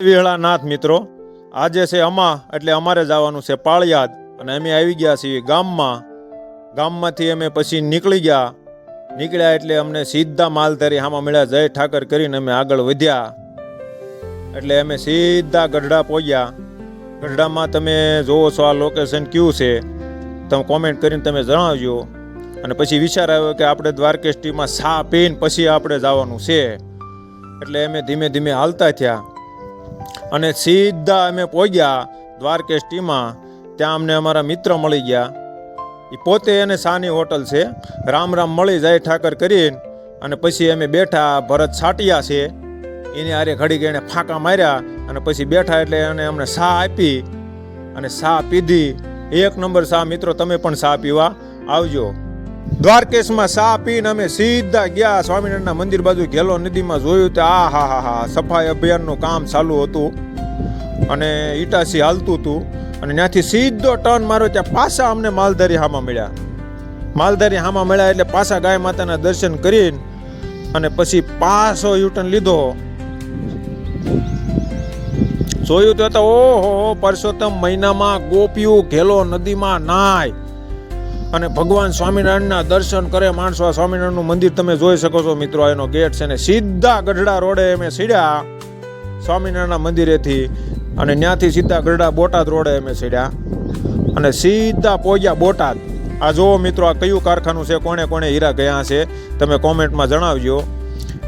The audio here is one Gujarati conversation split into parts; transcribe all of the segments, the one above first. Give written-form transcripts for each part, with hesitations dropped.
વિહળાનાથ મિત્રો, આજે છે અમા એટલે અમારે જવાનું છે પાળિયાદ અને અમે આવી ગયા છીએ ગામમાંથી અમે પછી નીકળ્યા એટલે અમને સીધા માલધારી હામાં મળ્યા. જય ઠાકર કરીને અમે આગળ વધ્યા એટલે અમે સીધા ગઢડા પહોંચ્યા. ગઢડામાં તમે જોવો છો આ લોકેશન કયું છે તમે કોમેન્ટ કરીને તમે જણાવજો. અને પછી વિચાર આવ્યો કે આપણે દ્વારકેષ્ટીમાં સા પીને પછી આપણે જવાનું છે એટલે અમે ધીમે ધીમે હાલતા થયા અને સીધા અમે પહોંચ્યા દ્વારકેષ્ટીમાં. ત્યાં અમને અમારા મિત્ર મળી ગયા. એ પોતે એને સાની હોટલ છે, રામ રામ મળી જાય ઠાકર કરીને અને પછી અમે બેઠા. ભરત છાટિયા છે એની હારે ઘડી એને ફાંકા માર્યા અને પછી બેઠા એટલે એને અમને સા આપી અને સા પીધી. એક નંબર સા મિત્રો, તમે પણ સા પીવા આવજો. દ્વારકેશમાં સા પીને અમે સીધા ગયા સ્વામિનારાયણના મંદિર બાજુ. ઘેલો નદીમાં જોયું તો આ સફાઈ અભિયાનનું કામ ચાલુ હતું અને ઈટાસી હાલતું હતું અને ત્યાંથી સીધો ટર્ન મારો ત્યાં પાછા અમને માલધારી હામાં મળ્યા એટલે પાછા ગાય માતાના દર્શન કરીને અને પછી પાછો યુટર્ન લીધો. જોયું તો ઓહો પરસોત્તમ મહિનામાં ગોપીયું ઘેલો નદીમાં નાય અને ભગવાન સ્વામિનારાયણના દર્શન કરે માણસો. આ સ્વામિનારાયણનું મંદિર તમે જોઈ શકો છો મિત્રો, એનો ગેટ છે ને સીધા ગઢડા રોડે અમે સીડ્યા સ્વામિનારાયણના મંદિરેથી અને ત્યાંથી સીધા ગઢડા બોટાદ રોડે અમે સીડ્યા અને સીધા પહોંચ્યા બોટાદ. આ જુઓ મિત્રો, આ કયું કારખાનું છે, કોણે હીરા ગયા છે તમે કોમેન્ટમાં જણાવજો.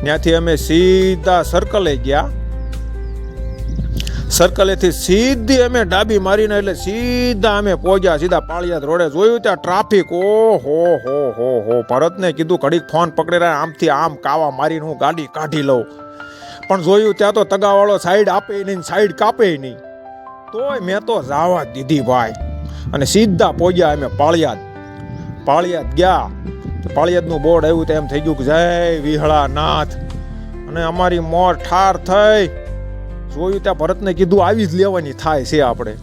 ત્યાંથી અમે સીધા સર્કલે ગયા. સર્કલેથી સીધી અમે ડાબી મારીને એટલે સીધા અમે પહોંચ્યા સીધા પાળિયાદ રોડે. જોયું ત્યાં ટ્રાફિક, હો ભરતને કીધું ઘડીક ફોન પકડી રહ્યા, આમથી આમ કાવા મારીને હું ગાડી કાઢી લઉં. પણ જોયું ત્યાં તો તગાવાળો સાઈડ આપે નહીં, સાઈડ કાપે નહીં. તોય મેં તો જવા દીધી ભાઈ અને સીધા પહોંચ્યા અમે પાળિયાદ ગયા. પાળિયાદનું બોર્ડ આવ્યું તો એમ થઈ ગયું કે જય વિહળાનાથ અને અમારી મોર ઠાર થઈ. જોયું ત્યાં ભરતને કીધું આવી જ લેવાની થાય છે આપણે.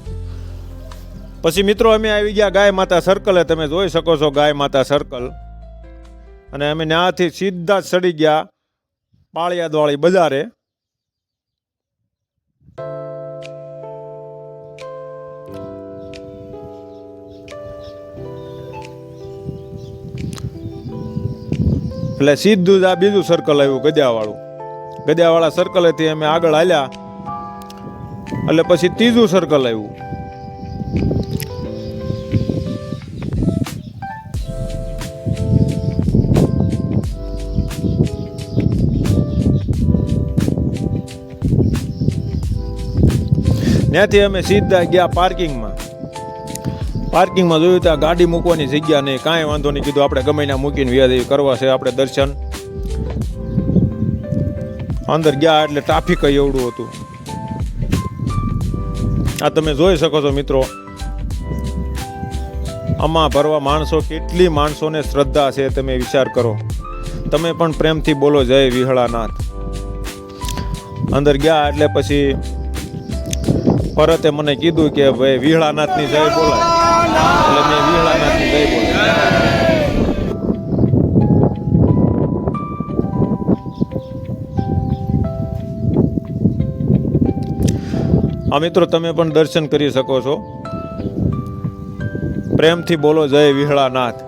પછી મિત્રો અમે આવી ગયા ગાય માતા સર્કલે. તમે જોઈ શકો છો ગાય માતા સર્કલ અને અમે ત્યાંથી સીધા જ ચડી ગયા પાળિયાદ વાળી બજારે. એટલે સીધું જ આ બીજું સર્કલ આવ્યું ગદ્યાવાળા સર્કલેથી અમે આગળ હાલ્યા એટલે પછી ત્રીજું સર્કલ આવ્યું. ત્યાંથી અમે સીધા ગયા પાર્કિંગમાં જોયું ત્યાં ગાડી મૂકવાની જગ્યા નહીં. કાંઈ વાંધો નહીં, કીધું આપણે ગમે ત્યાં મૂકીને વ્યાજ કરવા છે આપણે દર્શન. અંદર ગયા એટલે ટ્રાફિક એવડું હતું. આ તમે જોઈ શકો છો મિત્રો, આમાં ભરવા માણસો, કેટલી માણસોને શ્રદ્ધા છે તમે વિચાર કરો. તમે પણ પ્રેમથી બોલો જય વિહળાનાથ. અંદર ગયા એટલે પછી ભરતે મને કીધું કે ભાઈ વિહળાનાથની જય બોલાય એટલે મેં વિહળાનાથની જય બોલાય. આ મિત્રો તમે પણ દર્શન કરી શકો છો. પ્રેમથી બોલો જય વિહળાનાથ.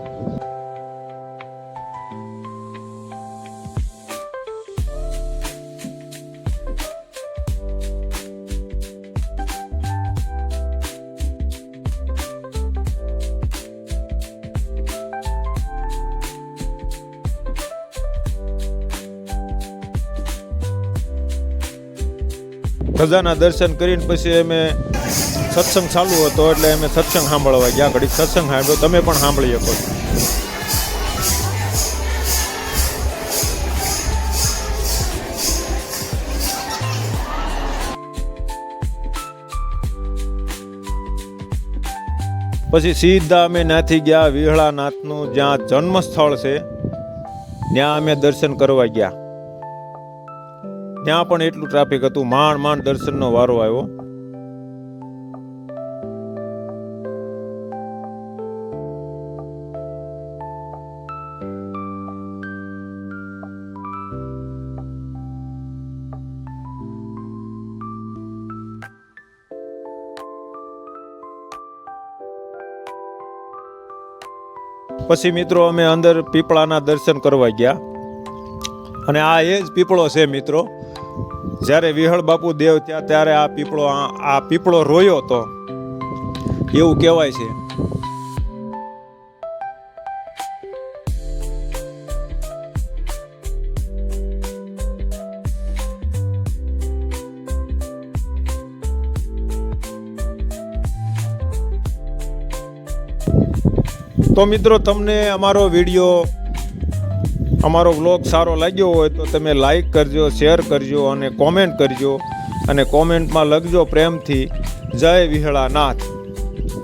ખજાના દર્શન કરીને પછી અમે સત્સંગ ચાલુ હતો એટલે અમે સત્સંગ સાંભળવા ગયા. ઘડીક સત્સંગ સાંભળ્યો, તમે પણ સાંભળી શકો છો. પછી સીધા અમે ત્યાંથી ગયા વિહળાનાથનું જ્યાં જન્મ સ્થળ છે ત્યાં અમે દર્શન કરવા ગયા. ત્યાં પણ એટલું ટ્રાફિક હતું, માંડ દર્શનનો વારો આવ્યો. પછી મિત્રો અમે અંદર પીપળાના દર્શન કરવા ગયા અને આ એ જ પીપળો છે મિત્રો. જ્યારે વિહળ બાપુ દેવ ત્યાં ત્યારે આ પીપળો રોયો હતો એવું કહેવાય છે. તો મિત્રો તમને અમારો વ્લોગ સારો લાગ્યો હોય તો તમે લાઈક કરજો, શેર કરજો અને કોમેન્ટ કરજો અને કોમેન્ટમાં લખજો પ્રેમથી જય વિહળાનાથ.